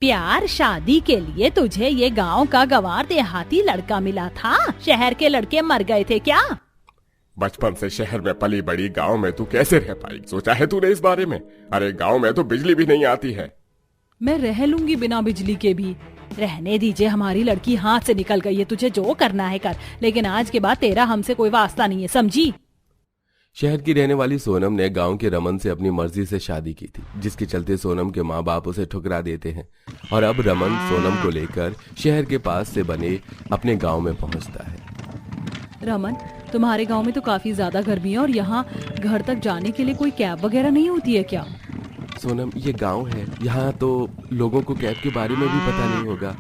प्यार शादी के लिए तुझे ये गांव का गंवार देहाती लड़का मिला था? शहर के लड़के मर गए थे क्या? बचपन से शहर में पली बड़ी, गांव में तू कैसे रह पाई? सोचा है तूने इस बारे में? अरे गांव में तो बिजली भी नहीं आती है। मैं रह लूंगी बिना बिजली के भी। रहने दीजिए, हमारी लड़की हाथ से निकल गई है, तुझे जो करना है कर, लेकिन आज के बाद तेरा हमसे कोई वास्ता नहीं है, समझी? शहर की रहने वाली सोनम ने गांव के रमन से अपनी मर्जी से शादी की थी, जिसके चलते सोनम के माँ बाप उसे ठुकरा देते हैं और अब रमन सोनम को लेकर शहर के पास से बने अपने गांव में पहुंचता है। रमन, तुम्हारे गांव में तो काफी ज्यादा गर्मी है और यहाँ घर तक जाने के लिए कोई कैब वगैरह नहीं होती है क्या? सोनम, ये गांव है, यहाँ तो लोगों को कैब के बारे में भी पता नहीं होगा।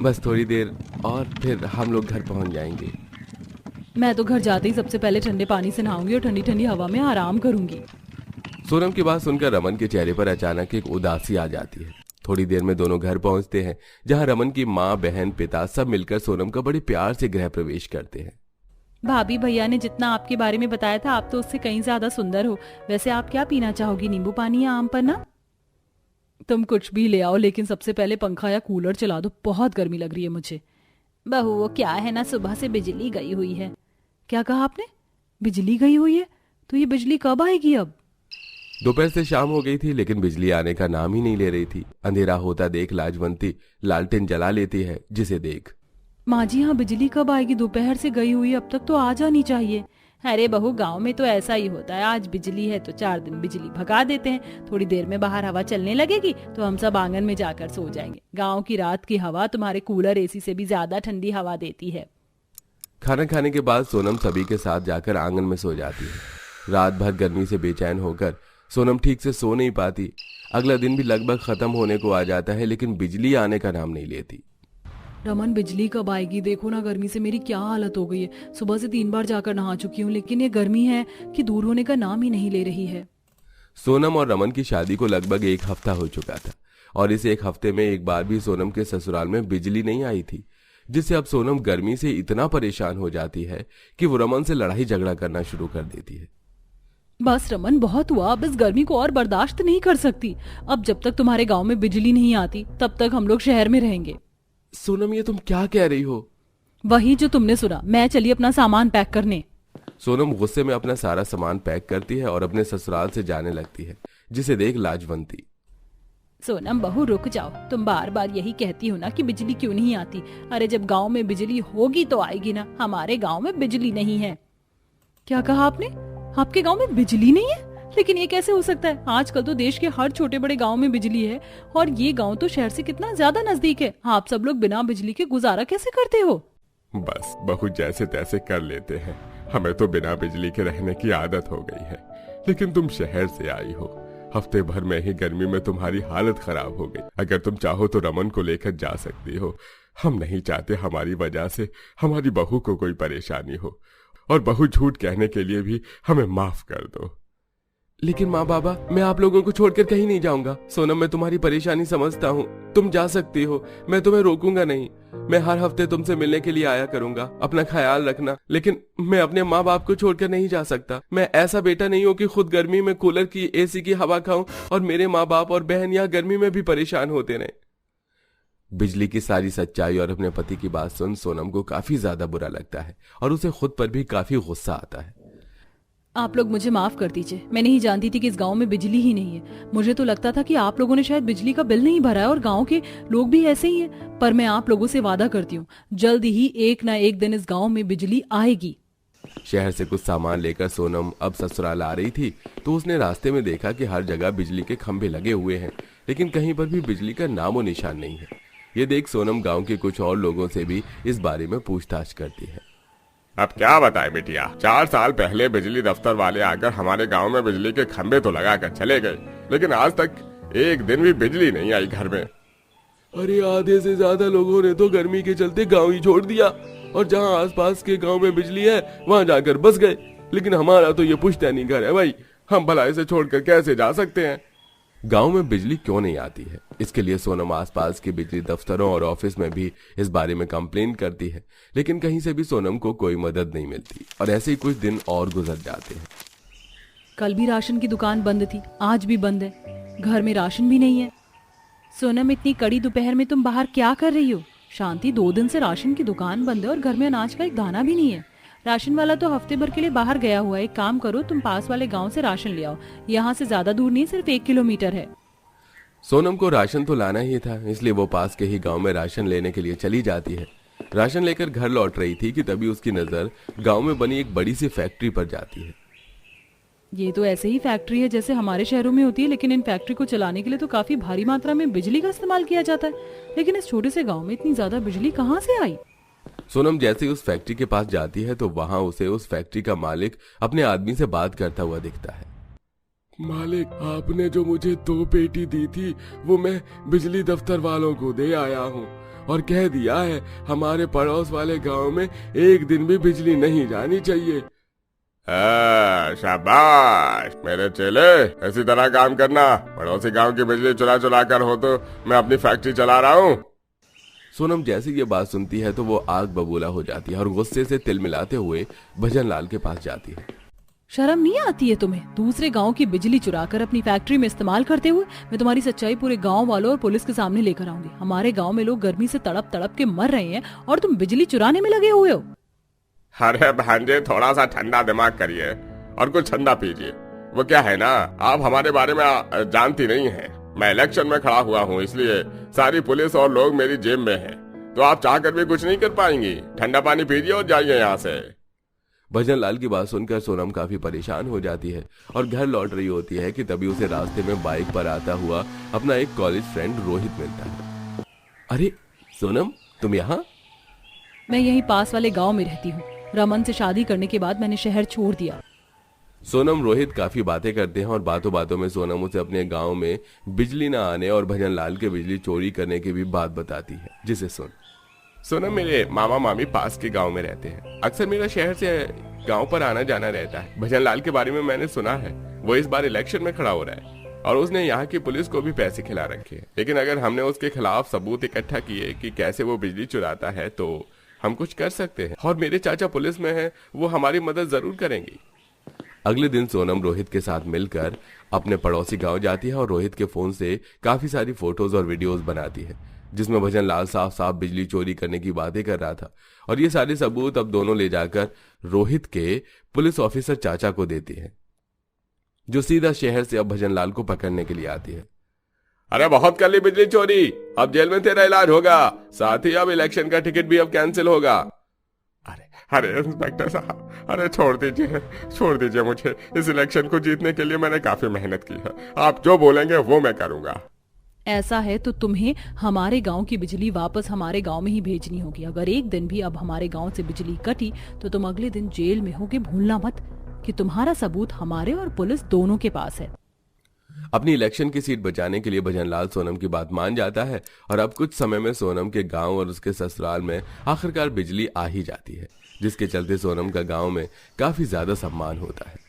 बस थोड़ी देर और फिर हम लोग घर पहुंच जाएंगे। मैं तो घर जाते ही सबसे पहले ठंडे पानी से नहाऊंगी और ठंडी ठंडी हवा में आराम करूंगी। सोनम की बात सुनकर रमन के चेहरे पर अचानक एक उदासी आ जाती है। थोड़ी देर में दोनों घर पहुंचते हैं, जहां रमन की माँ, बहन, पिता सब मिलकर सोनम का बड़े प्यार से गृह प्रवेश करते हैं। भाभी भैया ने जितना आपके बारे में बताया था, आप तो उससे कहीं ज्यादा सुंदर हो। वैसे आप क्या पीना चाहोगी, नींबू पानी या आम पन्ना? तुम कुछ भी ले आओ, लेकिन सबसे पहले पंखा या कूलर चला दो, बहुत गर्मी लग रही है मुझे। बहू, वो क्या है ना, सुबह से बिजली गई हुई है। क्या कहा आपने? बिजली गई हुई है? तो ये बिजली कब आएगी अब? दोपहर से शाम हो गई थी, लेकिन बिजली आने का नाम ही नहीं ले रही थी। अंधेरा होता देख लाजवंती लालटेन जला लेती है, जिसे देख माँ जी, हाँ बिजली कब आएगी? दोपहर से गई हुई, अब तक तो आ जानी चाहिए। अरे बहू, गांव में तो ऐसा ही होता है, आज बिजली है तो 4 दिन बिजली भगा देते हैं। थोड़ी देर में बाहर हवा चलने लगेगी तो हम सब आंगन में जाकर सो जाएंगे। गांव की रात की हवा तुम्हारे कूलर एसी से भी ज्यादा ठंडी हवा देती है। खाना खाने के बाद सोनम सभी के साथ जाकर आंगन में सो जाती है। रात भर गर्मी से बेचैन होकर सोनम ठीक से सो नहीं पाती। अगला दिन भी लगभग खत्म होने को आ जाता है, लेकिन बिजली आने का नाम नहीं लेती। रमन, बिजली कब आएगी? देखो ना, गर्मी से मेरी क्या हालत हो गई है। सुबह से 3 बार जाकर नहा चुकी हूँ, लेकिन ये गर्मी है कि दूर होने का नाम ही नहीं ले रही है। सोनम और रमन की शादी को लगभग 1 हफ्ता हो चुका था और इस 1 हफ्ते में एक बार भी सोनम के ससुराल में बिजली नहीं आई थी, जिससे अब सोनम गर्मी से इतना परेशान हो जाती है कि वो रमन से लड़ाई झगड़ा करना शुरू कर देती है। बस रमन, बहुत हुआ, अब इस गर्मी को और बर्दाश्त नहीं कर सकती। अब जब तक तुम्हारे गांव में बिजली नहीं आती, तब तक हम लोग शहर में रहेंगे। सोनम, ये तुम क्या कह रही हो? वही जो तुमने सुना। मैं चली अपना सामान पैक करने। सोनम गुस्से में अपना सारा सामान पैक करती है और अपने ससुराल से जाने लगती है, जिसे देख लाजवंती सोनम बहू, रुक जाओ। तुम बार बार यही कहती हो ना कि बिजली क्यों नहीं आती। अरे जब गांव में बिजली होगी तो आएगी ना। हमारे गांव में बिजली नहीं है। क्या कहा आपने? आपके गांव में बिजली नहीं है? लेकिन ये कैसे हो सकता है? आजकल तो देश के हर छोटे बड़े गांव में बिजली है और ये गांव तो शहर से कितना ज्यादा नजदीक है। आप सब लोग बिना बिजली के गुजारा कैसे करते हो? बस बहू, जैसे तैसे कर लेते हैं। हमें तो बिना बिजली के रहने की आदत हो गई है, लेकिन तुम शहर से आई हो। हफ्ते भर में ही गर्मी में तुम्हारी हालत खराब हो गई। अगर तुम चाहो तो रमन को लेकर जा सकती हो। हम नहीं चाहते हमारी वजह से हमारी बहू को कोई परेशानी हो, और बहू झूठ कहने के लिए भी हमें माफ कर दो। लेकिन माँ बाबा, मैं आप लोगों को छोड़कर कहीं नहीं जाऊंगा। सोनम, मैं तुम्हारी परेशानी समझता हूँ, तुम जा सकती हो, मैं तुम्हें रोकूंगा नहीं। मैं हर हफ्ते तुमसे मिलने के लिए आया करूंगा, अपना ख्याल रखना। लेकिन मैं अपने माँ बाप को छोड़कर नहीं जा सकता। मैं ऐसा बेटा नहीं हूँ कि खुद गर्मी में कूलर की, एसी की हवा खाऊं और मेरे माँ बाप और बहन यहाँ गर्मी में भी परेशान होते रहे। बिजली की सारी सच्चाई और अपने पति की बात सुन सोनम को काफी ज्यादा बुरा लगता है और उसे खुद पर भी काफी गुस्सा आता है। आप लोग मुझे माफ कर दीजिए। मैं नहीं जानती थी कि इस गांव में बिजली ही नहीं है। मुझे तो लगता था कि आप लोगों ने शायद बिजली का बिल नहीं भरा है और गांव के लोग भी ऐसे ही हैं। पर मैं आप लोगों से वादा करती हूँ, जल्द ही एक ना एक दिन इस गांव में बिजली आएगी। शहर से कुछ सामान लेकर सोनम अब ससुराल आ रही थी तो उसने रास्ते में देखा कि हर जगह बिजली के खंभे लगे हुए हैं, लेकिन कहीं पर भी बिजली का नामो निशान नहीं है। ये देख सोनम गाँव के कुछ और लोगों से भी इस बारे में पूछताछ करती है। अब क्या बताए बिटिया, 4 साल पहले बिजली दफ्तर वाले आकर हमारे गांव में बिजली के खंभे तो लगा कर चले गए, लेकिन आज तक एक दिन भी बिजली नहीं आई घर में। अरे आधे से ज्यादा लोगों ने तो गर्मी के चलते गांव ही छोड़ दिया और जहां आसपास के गांव में बिजली है वहां जाकर बस गए। लेकिन हमारा तो ये पुश्तैनी घर है भाई, हम भला इसे छोड़कर कैसे जा सकते हैं? गांव में बिजली क्यों नहीं आती है, इसके लिए सोनम आसपास के बिजली दफ्तरों और ऑफिस में भी इस बारे में कंप्लेन करती है, लेकिन कहीं से भी सोनम को कोई मदद नहीं मिलती और ऐसे ही कुछ दिन और गुजर जाते हैं। कल भी राशन की दुकान बंद थी, आज भी बंद है। घर में राशन भी नहीं है। सोनम, इतनी कड़ी दोपहर में तुम बाहर क्या कर रही हो? शांति, 2 दिन से राशन की दुकान बंद है और घर में अनाज का एक दाना भी नहीं है। राशन वाला तो हफ्ते भर के लिए बाहर गया हुआ है। एक काम करो, तुम पास वाले गांव से राशन ले आओ। यहाँ से ज्यादा दूर नहीं, सिर्फ 1 किलोमीटर है। सोनम को राशन तो लाना ही था, इसलिए वो पास के ही गांव में राशन लेने के लिए चली जाती है। राशन लेकर घर लौट रही थी कि तभी उसकी नजर गांव में बनी एक बड़ी सी फैक्ट्री पर जाती है। ये तो ऐसे ही फैक्ट्री है जैसे हमारे शहरों में होती है, लेकिन इन फैक्ट्री को चलाने के लिए तो काफी भारी मात्रा में बिजली का इस्तेमाल किया जाता है। लेकिन इस छोटे से गांव में इतनी ज्यादा बिजली कहाँ से आई? सोनम जैसे ही उस फैक्ट्री के पास जाती है तो वहां उसे उस फैक्ट्री का मालिक अपने आदमी से बात करता हुआ दिखता है। मालिक, आपने जो मुझे 2 पेटी दी थी वो मैं बिजली दफ्तर वालों को दे आया हूँ और कह दिया है हमारे पड़ोस वाले गांव में एक दिन भी बिजली नहीं जानी चाहिए। शाबाश मेरे चेले, इसी तरह काम करना। पड़ोसी गांव की बिजली चुरा चुरा कर हो तो मैं अपनी फैक्ट्री चला रहा हूँ। सोनम जैसे ये बात सुनती है तो वो आग बबूला हो जाती है और गुस्से से तिल मिलाते हुए भजन लाल के पास जाती है। शर्म नहीं आती है तुम्हें? दूसरे गांव की बिजली चुराकर अपनी फैक्ट्री में इस्तेमाल करते हुए मैं तुम्हारी सच्चाई पूरे गांव वालों और पुलिस के सामने लेकर आऊंगी। हमारे गांव में लोग गर्मी से तड़प तड़प के मर रहे हैं और तुम बिजली चुराने में लगे हुए हो। अरे भांजे, थोड़ा सा ठंडा दिमाग करिए और कुछ ठंडा पीजिए। वो क्या है ना, आप हमारे बारे में जानती नहीं है। मैं इलेक्शन में खड़ा हुआ हूँ, इसलिए सारी पुलिस और लोग मेरी जेब में है, तो आप चाहकर भी कुछ नहीं कर पाएंगी। ठंडा पानी पीजिए और जाइए यहाँ से। भजन लाल की बात सुनकर सोनम काफी परेशान हो जाती है और घर लौट रही होती है कि तभी उसे रास्ते में बाइक पर आता हुआ अपना एक कॉलेज फ्रेंड रोहित मिलता है। अरे सोनम, तुम यहाँ? मैं यहीं पास वाले गांव में रहती हूँ। रमन से शादी करने के बाद मैंने शहर छोड़ दिया। सोनम रोहित काफी बातें करते हैं और बातों बातों में सोनम उसे अपने गांव में बिजली न आने और भजन लाल के बिजली चोरी करने की भी बात बताती है, जिसे सुन। सोनम, मेरे मामा मामी पास के गांव में रहते हैं। अक्सर मेरा शहर से गांव पर आना जाना रहता है। भजन लाल के बारे में मैंने सुना है, वो इस बार इलेक्शन में खड़ा हो रहा है और उसने यहाँ की पुलिस को भी पैसे खिला रखे हैं। लेकिन अगर हमने उसके खिलाफ सबूत इकट्ठा किए कि कैसे वो बिजली चुराता है तो हम कुछ कर सकते हैं, और मेरे चाचा पुलिस में हैं, वो हमारी मदद जरूर करेंगी। अगले दिन सोनम रोहित के साथ मिलकर अपने पड़ोसी गांव जाती है और रोहित के फोन से काफी सारी फोटोज और वीडियोस बनाती है, जिसमें भजन लाल साफ साफ बिजली चोरी करने की बातें कर रहा था। और ये सारे सबूत अब दोनों ले जाकर रोहित के पुलिस ऑफिसर चाचा को देती है, जो सीधा शहर से अब भजन लाल को पकड़ने के लिए आती है। अरे बहुत कर ली बिजली चोरी, अब जेल में तेरा इलाज होगा, साथ ही अब इलेक्शन का टिकट भी अब कैंसिल होगा। अरे इंस्पेक्टर साहब, अरे छोड़ दीजिए मुझे। इस इलेक्शन को जीतने के लिए मैंने काफी मेहनत की है। आप जो बोलेंगे वो मैं करूंगा। ऐसा है तो तुम्हें हमारे गांव की बिजली वापस हमारे गांव में ही भेजनी होगी। अगर एक दिन भी अब हमारे गांव से बिजली कटी तो तुम अगले दिन जेल में होगे। भूलना मत कि तुम्हारा सबूत हमारे और पुलिस दोनों के पास है। अपनी इलेक्शन की सीट बचाने के लिए भजन लाल सोनम की बात मान जाता है और अब कुछ समय में सोनम के गांव और उसके ससुराल में आखिरकार बिजली आ ही जाती है, जिसके चलते सोनम का गांव में काफी ज्यादा सम्मान होता है।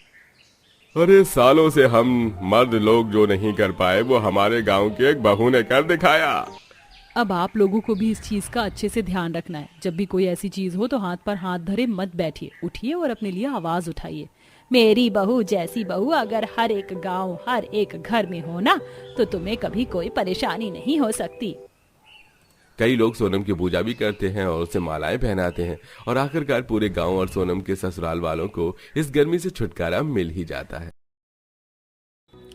अरे सालों से हम मर्द लोग जो नहीं कर पाए वो हमारे गांव की एक बहू ने कर दिखाया। अब आप लोगों को भी इस चीज का अच्छे से ध्यान रखना है। जब भी कोई ऐसी चीज हो तो हाथ पर हाथ धरे मत बैठिए, उठिए और अपने लिए आवाज उठाइए। मेरी बहू जैसी बहू अगर हर एक गांव हर एक घर में हो ना तो तुम्हें कभी कोई परेशानी नहीं हो सकती। कई लोग सोनम की पूजा भी करते हैं और उसे मालाएं पहनाते हैं और आखिरकार पूरे गांव और सोनम के ससुराल वालों को इस गर्मी से छुटकारा मिल ही जाता है।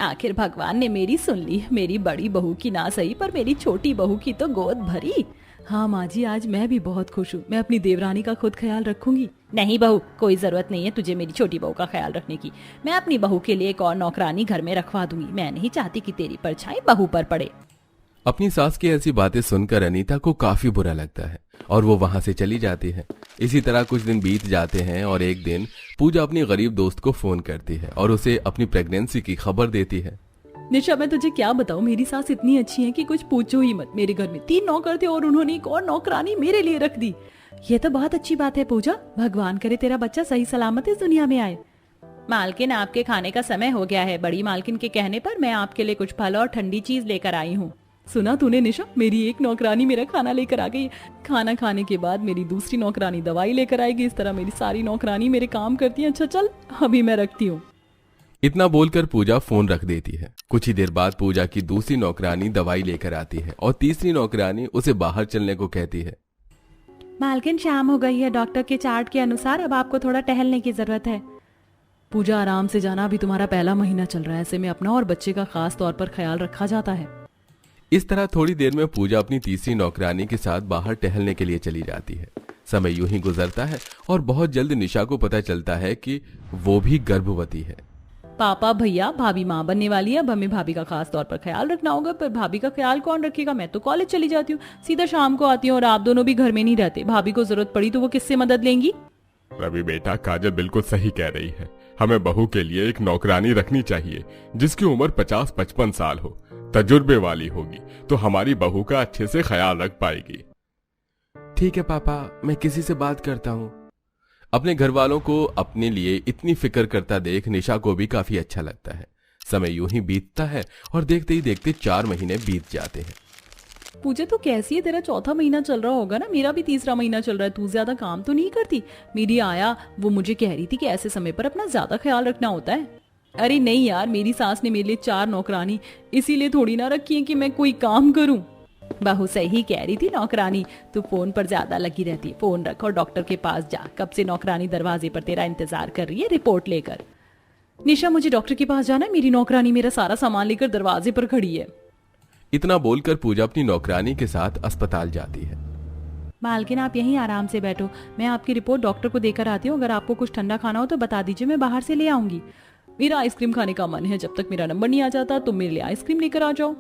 आखिर भगवान ने मेरी सुन ली। मेरी बड़ी बहू की ना सही पर मेरी छोटी बहू की तो गोद भरी। हाँ माँ जी, आज मैं भी बहुत खुश हूँ। मैं अपनी देवरानी का खुद ख्याल रखूंगी। नहीं बहू, कोई जरूरत नहीं है तुझे मेरी छोटी बहू का ख्याल रखने की। मैं अपनी बहू के लिए एक और नौकरानी घर में रखवा दूंगी। मैं नहीं चाहती कि तेरी परछाई बहू पर पड़े। अपनी सास की ऐसी बातें सुनकर अनीता को काफी बुरा लगता है और वो वहां से चली जाती है। इसी तरह कुछ दिन बीत जाते हैं और एक दिन पूजा अपनी गरीब दोस्त को फोन करती है और उसे अपनी प्रेगनेंसी की खबर देती है। निशा, मैं तुझे क्या बताऊं, मेरी सास इतनी अच्छी है कि कुछ पूछो ही मत। मेरे घर में 3 नौकर थे और उन्होंने एक और नौकरानी मेरे लिए रख दी। ये तो बहुत अच्छी बात है पूजा। भगवान करे तेरा बच्चा सही सलामत इस दुनिया में आए। मालकिन, आपके खाने का समय हो गया है। बड़ी मालकिन के कहने पर मैं आपके लिए कुछ फल और ठंडी चीज लेकर आई हूँ। सुना तूने निशा, मेरी एक नौकरानी मेरा खाना लेकर आ गई। खाना खाने के बाद मेरी दूसरी नौकरानी दवाई लेकर आएगी। इस तरह मेरी सारी नौकरानी मेरे काम करती हैं। अच्छा चल, अभी मैं रखती हूँ। इतना बोलकर पूजा फोन रख देती है। कुछ ही देर बाद पूजा की दूसरी नौकरानी दवाई लेकर आती है और तीसरी नौकरानी उसे बाहर चलने को कहती है। मालकिन, शाम हो गई है। डॉक्टर के चार्ट के अनुसार अब आपको थोड़ा टहलने की जरूरत है। पूजा, आराम से जाना। अभी तुम्हारा पहला महीना चल रहा है, ऐसे में अपना और बच्चे का खास तौर पर ख्याल रखा जाता है। इस तरह थोड़ी देर में पूजा अपनी तीसरी नौकरानी के साथ बाहर टहलने के लिए चली जाती है। समय यूं ही गुजरता है और बहुत जल्द निशा को पता चलता है कि वो भी गर्भवती है। पापा, भैया, भाभी माँ बनने वाली है। अब हमें भाभी का खास तौर पर ख्याल रखना होगा। पर भाभी का ख्याल कौन रखेगा? मैं तो कॉलेज चली जाती हूँ, सीधा शाम को आती हूँ और आप दोनों भी घर में नहीं रहते। भाभी को जरूरत पड़ी तो वो किससे मदद लेंगी? रवि बेटा, काजल बिल्कुल सही कह रही है। हमें बहू के लिए एक नौकरानी रखनी चाहिए जिसकी उम्र 50-55 साल हो, तजुर्बे वाली होगी, तो हमारी बहू का अच्छे से ख्याल रख पाएगी। ठीक है पापा, मैं किसी से बात करता हूँ। अपने घर वालों को अपने लिए इतनी फिक्र करता देख निशा को भी काफी अच्छा लगता है। समय यूं ही बीतता है और देखते ही देखते 4 महीने बीत जाते हैं। पूजा, तो कैसी है? तेरा चौथा महीना चल रहा होगा ना? मेरा भी तीसरा महीना चल रहा है। तू ज्यादा काम तो नहीं करती? मेरी आया वो मुझे कह रही थी कि ऐसे समय पर अपना ज्यादा ख्याल रखना होता है। अरे नहीं यार, मेरी सास ने मेरे लिए 4 नौकरानी इसीलिए थोड़ी ना रखी है कि मैं कोई काम करूं। बहू सही कह रही थी नौकरानी, तू फोन पर ज्यादा लगी रहती है। फोन रख और डॉक्टर के पास जा। कब से नौकरानी दरवाजे पर तेरा इंतजार कर रही है रिपोर्ट लेकर। निशा, मुझे डॉक्टर के पास जाना है। मेरी नौकरानी मेरा सारा सामान लेकर दरवाजे पर खड़ी है। इतना बोलकर पूजा अपनी नौकरानी के साथ अस्पताल जाती है। मालकिन, आप यहीं आराम से बैठो, मैं आपकी रिपोर्ट डॉक्टर को देकर आती हूँ। अगर आपको कुछ ठंडा खाना हो तो बता दीजिए, मैं बाहर से ले आऊंगी। मेरा आइसक्रीम खाने का मन है। जब तक मेरा नंबर नहीं आ जाता तुम मेरे लिए आइसक्रीम लेकर आ जाओ।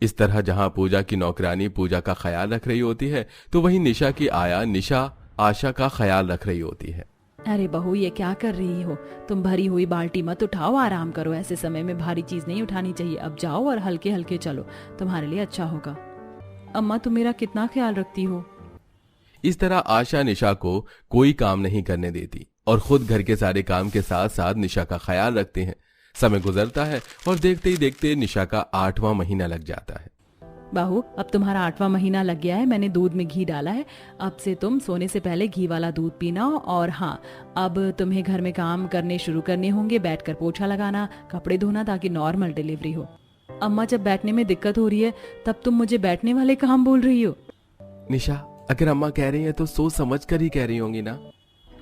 इस तरह जहां पूजा की नौकरानी पूजा का ख्याल रख रही होती है तो वहीं निशा की आया निशा आशा का ख्याल रख रही होती है। अरे बहू, ये क्या कर रही हो तुम? भरी हुई बाल्टी मत उठाओ, आराम करो। ऐसे समय में भारी चीज नहीं उठानी चाहिए। अब जाओ और हल्के हल्के चलो, तुम्हारे लिए अच्छा होगा। अम्मा, तुम मेरा कितना ख्याल रखती हो। इस तरह आशा निशा को कोई काम नहीं करने देती और खुद घर के सारे काम के साथ साथ निशा का ख्याल रखते हैं। समय गुजरता है और देखते ही देखते निशा का 8वां महीना लग जाता है। बहू, अब तुम्हारा 8वां महीना लग गया है। मैंने दूध में घी डाला है। अब से तुम सोने से पहले घी वाला दूध पीना। और हाँ, अब तुम्हें घर में काम करने शुरू करने होंगे। बैठकर पोछा लगाना, कपड़े धोना, ताकि नॉर्मल डिलीवरी हो। अम्मा, जब बैठने में दिक्कत हो रही है तब तुम मुझे बैठने वाले काम बोल रही हो। निशा, अगर अम्मा कह रही है तो सोच समझ कर ही कह रही होंगी ना।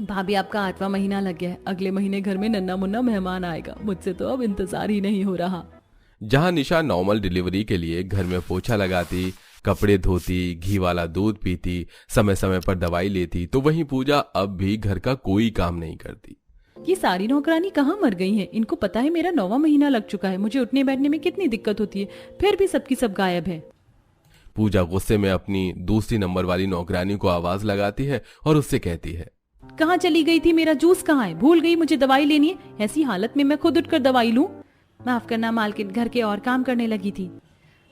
भाभी, आपका 8वां महीना लग गया है। अगले महीने घर में नन्ना मुन्ना मेहमान आएगा। मुझसे तो अब इंतजार ही नहीं हो रहा। जहां निशा नॉर्मल डिलीवरी के लिए घर में पोछा लगाती, कपड़े धोती, घी वाला दूध पीती, समय समय पर दवाई लेती, तो वहीं पूजा अब भी घर का कोई काम नहीं करती। ये सारी नौकरानी कहाँ मर गई हैं? इनको पता है मेरा 9वां महीना लग चुका है। मुझे उठने बैठने में कितनी दिक्कत होती है, फिर भी सबकी सब गायब है। पूजा गुस्से में अपनी दूसरी नंबर वाली नौकरानी को आवाज लगाती है और उससे कहती है, कहाँ चली गई थी? मेरा जूस कहाँ है? भूल गई मुझे दवाई लेनी है। ऐसी हालत में मैं खुद उठकर दवाई लूं? माफ करना मालकिन, घर के और काम करने लगी थी।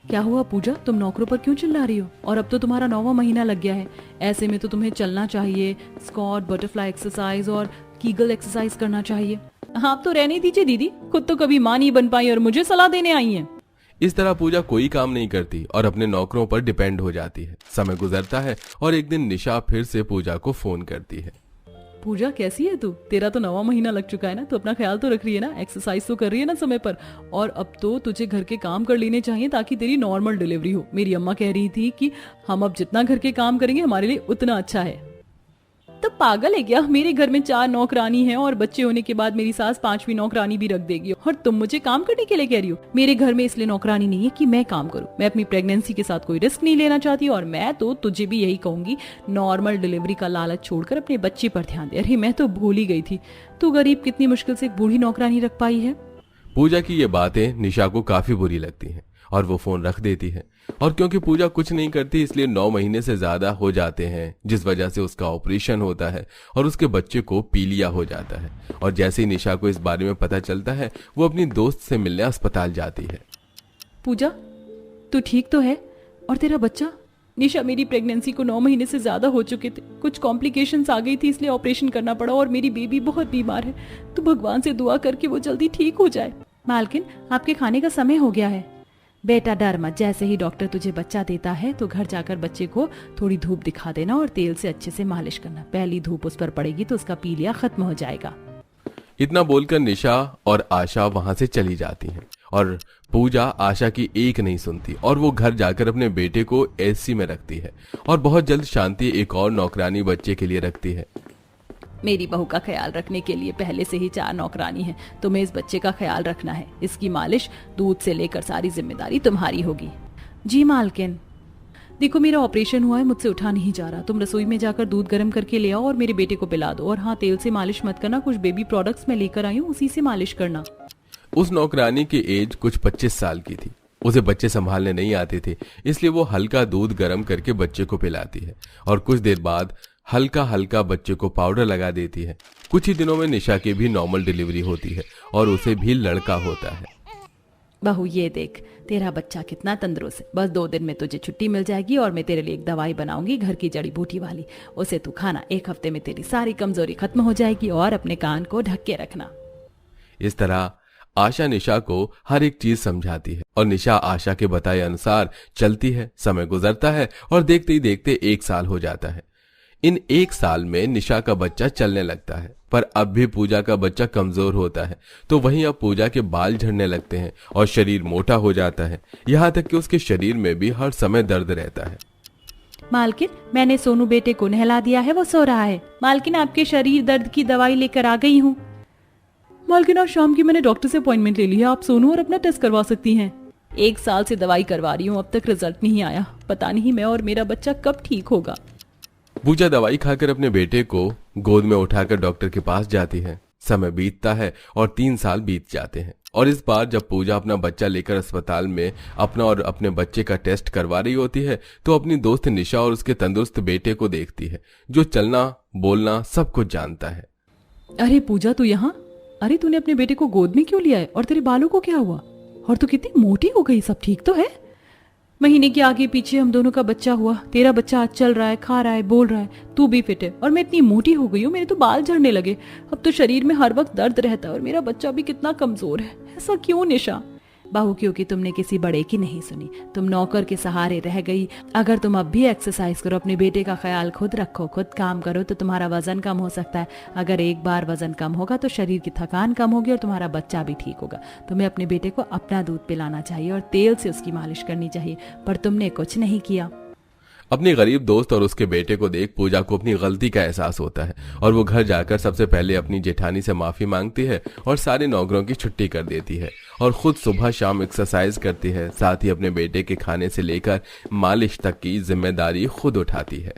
क्या हुआ पूजा, तुम नौकरों पर क्यों चिल्ला रही हो? और अब तो तुम्हारा 9वां महीना लग गया है। ऐसे में तो तुम्हें चलना चाहिए, स्क्वाट, बटरफ्लाई एक्सरसाइज और कीगल एक्सरसाइज करना चाहिए। आप तो रहने दीजिए दीदी, खुद तो कभी मां नहीं बन पाई और मुझे सलाह देने आई हैं। इस तरह पूजा कोई काम नहीं करती और अपने नौकरों पर डिपेंड हो जाती है। समय गुजरता है और एक दिन निशा फिर से पूजा को फोन करती है। पूजा, कैसी है तू? तेरा तो 9वां महीना लग चुका है ना, तो अपना ख्याल तो रख रही है ना, एक्सरसाइज तो कर रही है ना समय पर। और अब तो तुझे घर के काम कर लेने चाहिए ताकि तेरी नॉर्मल डिलीवरी हो। मेरी अम्मा कह रही थी कि हम अब जितना घर के काम करेंगे हमारे लिए उतना अच्छा है। तो पागल है क्या? मेरे घर में 4 नौकरानी हैं और बच्चे होने के बाद मेरी सास 5वीं नौकरानी भी रख देगी और तुम मुझे काम करने के लिए कह रही हो? मेरे घर में इसलिए नौकरानी नहीं है कि मैं काम करूं। मैं अपनी प्रेगनेंसी के साथ कोई रिस्क नहीं लेना चाहती और मैं तो तुझे भी यही कहूंगी, नॉर्मल डिलीवरी का लालच छोड़कर अपने बच्चे पर ध्यान दे। अरे मैं तो भूल ही गई थी, तू गरीब कितनी मुश्किल से एक बूढ़ी नौकरानी रख पाई है। पूजा की ये बातें निशा को काफी बुरी लगती हैं और वो फोन रख देती है। और क्योंकि पूजा कुछ नहीं करती इसलिए 9 महीने से ज्यादा हो जाते हैं, जिस वजह से उसका ऑपरेशन होता है और उसके बच्चे को पीलिया हो जाता है। और जैसे ही निशा को इस बारे में पता चलता है वो अपनी दोस्त से मिलने अस्पताल जाती है। पूजा, तू ठीक तो है? और तेरा बच्चा? निशा, मेरी प्रेगनेंसी को 9 महीने से ज्यादा हो चुके थे। कुछ कॉम्प्लिकेशंस आ गई थी इसलिए ऑपरेशन करना पड़ा और मेरी बेबी बहुत बीमार है। तो भगवान से दुआ करके वो जल्दी ठीक हो जाए। मालकिन, आपके खाने का समय हो गया है। बेटा डर मत, जैसे ही डॉक्टर तुझे बच्चा देता है तो घर जाकर बच्चे को थोड़ी धूप दिखा देना और तेल से अच्छे से मालिश करना। पहली धूप उस पर पड़ेगी तो उसका पीलिया खत्म हो जाएगा। इतना बोलकर निशा और आशा वहां से चली जाती हैं और पूजा आशा की एक नहीं सुनती और वो घर जाकर अपने बेटे को एसी में रखती है और बहुत जल्द शांति एक और नौकरानी बच्चे के लिए रखती है। मेरी बहू का ख्याल रखने के लिए पहले से ही 4 नौकरानी हैं। तुम्हें इस बच्चे का ख्याल रखना है। इसकी मालिश, दूध से लेकर सारी जिम्मेदारी तुम्हारी होगी। जी मालकिन। देखो मेरा ऑपरेशन हुआ है, मुझसे उठा नहीं जा रहा। तुम रसोई में जाकर दूध गर्म करके ले आओ और मेरे बेटे को पिला दो। और हाँ, तेल से मालिश मत करना, कुछ बेबी प्रोडक्ट्स मैं लेकर आई हूँ, उसी से मालिश करना। उस नौकरानी की एज कुछ 25 साल की थी। उसे बच्चे संभालने नहीं आते थे, इसलिए वो हल्का दूध गर्म करके बच्चे को पिलाती है और कुछ देर बाद हल्का हल्का बच्चे को पाउडर लगा देती है। कुछ ही दिनों में निशा की भी नॉर्मल डिलीवरी होती है और उसे भी लड़का होता है। बहू ये देख, तेरा बच्चा कितना तंदुरुस्त है। बस 2 दिन में तुझे छुट्टी मिल जाएगी और मैं तेरे लिए एक दवाई बनाऊंगी, घर की जड़ी बूटी वाली। उसे तू खाना, 1 हफ्ते में तेरी सारी कमजोरी खत्म हो जाएगी। और अपने कान को ढक के रखना। इस तरह आशा निशा को हर एक चीज समझाती है और निशा आशा के बताए अनुसार चलती है। समय गुजरता है और देखते ही देखते 1 साल हो जाता है। इन 1 साल में निशा का बच्चा चलने लगता है, पर अब भी पूजा का बच्चा कमजोर होता है। तो वहीं अब पूजा के बाल झड़ने लगते हैं और शरीर मोटा हो जाता है। यहाँ तक कि उसके शरीर में भी हर समय दर्द रहता है। मालकिन, मैंने सोनू बेटे को नहला दिया है, वो सो रहा है। मालकिन, आपके शरीर दर्द की दवाई लेकर आ गई हूँ। मालकिन, आज शाम की मैंने डॉक्टर से अपॉइंटमेंट ले ली है। आप सोनू और अपना टेस्ट करवा सकती हैं। 1 साल से दवाई करवा रही हूँ, अब तक रिजल्ट नहीं आया। पता नहीं मैं और मेरा बच्चा कब ठीक होगा। पूजा दवाई खाकर अपने बेटे को गोद में उठाकर डॉक्टर के पास जाती है। समय बीतता है और 3 साल बीत जाते हैं और इस बार जब पूजा अपना बच्चा लेकर अस्पताल में अपना और अपने बच्चे का टेस्ट करवा रही होती है तो अपनी दोस्त निशा और उसके तंदुरुस्त बेटे को देखती है, जो चलना बोलना सब कुछ जानता है। अरे पूजा, तू यहाँ? अरे तूने अपने बेटे को गोद में क्यों लिया है? और तेरे बालों को क्या हुआ? और तू कितनी मोटी हो गई, सब ठीक तो है? महीने के आगे पीछे हम दोनों का बच्चा हुआ। तेरा बच्चा आज चल रहा है, खा रहा है, बोल रहा है। तू भी फिट है और मैं इतनी मोटी हो गई हूँ, मेरे तो बाल झड़ने लगे। अब तो शरीर में हर वक्त दर्द रहता है और मेरा बच्चा भी कितना कमजोर है। ऐसा क्यों निशा? बहू, क्योंकि तुमने किसी बड़े की नहीं सुनी, तुम नौकर के सहारे रह गई। अगर तुम अब भी एक्सरसाइज करो, अपने बेटे का ख्याल खुद रखो, खुद काम करो, तो तुम्हारा वजन कम हो सकता है। अगर एक बार वजन कम होगा तो शरीर की थकान कम होगी और तुम्हारा बच्चा भी ठीक होगा। तुम्हें अपने बेटे को अपना दूध पिलाना चाहिए और तेल से उसकी मालिश करनी चाहिए, पर तुमने कुछ नहीं किया। अपनी गरीब दोस्त और उसके बेटे को देख पूजा को अपनी गलती का एहसास होता है और वो घर जाकर सबसे पहले अपनी जेठानी से माफी मांगती है और सारे नौकरों की छुट्टी कर देती है और खुद सुबह शाम एक्सरसाइज करती है। साथ ही अपने बेटे के खाने से लेकर मालिश तक की जिम्मेदारी खुद उठाती है।